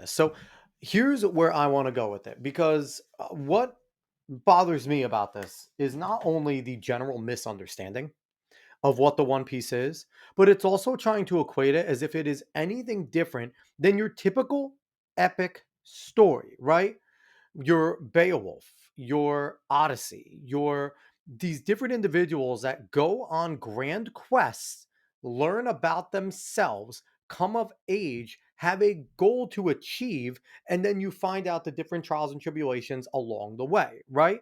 this. So here's where I want to go with it because what bothers me about this is not only the general misunderstanding of what the One Piece is, but it's also trying to equate it as if it is anything different than your typical epic story, right? Your Beowulf, your Odyssey, your these different individuals that go on grand quests, learn about themselves, come of age, have a goal to achieve, and then you find out the different trials and tribulations along the way, right?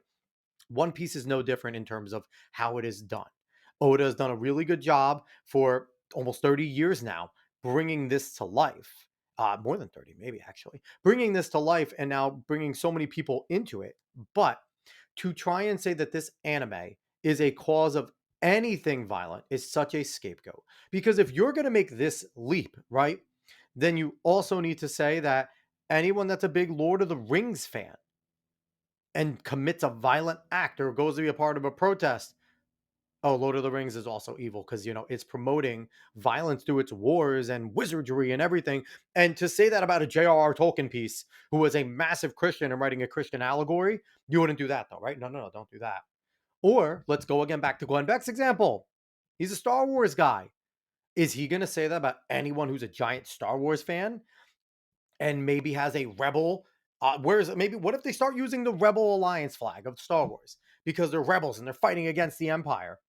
One Piece is no different in terms of how it is done. Oda has done a really good job for almost 30 years now, bringing this to life. More than 30, maybe actually, bringing this to life and now bringing so many people into it. But to try and say that this anime is a cause of anything violent is such a scapegoat. Because if you're going to make this leap, right, then you also need to say that anyone that's a big Lord of the Rings fan and commits a violent act or goes to be a part of a protest. Oh, Lord of the Rings is also evil because, it's promoting violence through its wars and wizardry and everything. And to say that about a J.R.R. Tolkien piece who was a massive Christian and writing a Christian allegory, you wouldn't do that though, right? No, no, no, don't do that. Or let's go again back to Glenn Beck's example. He's a Star Wars guy. Is he going to say that about anyone who's a giant Star Wars fan? And maybe has a rebel. Whereas maybe what if they start using the Rebel Alliance flag of Star Wars because they're rebels and they're fighting against the Empire?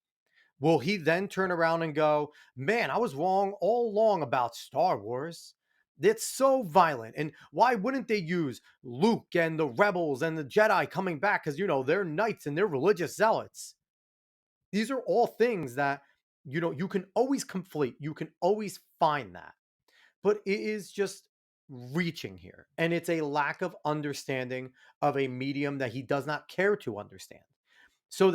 Will he then turn around and go, "Man, I was wrong all along about Star Wars. It's so violent. And why wouldn't they use Luke and the rebels and the Jedi coming back? Because, they're knights and they're religious zealots." These are all things that, you can always conflate. You can always find that, but it is just reaching here. And it's a lack of understanding of a medium that he does not care to understand. So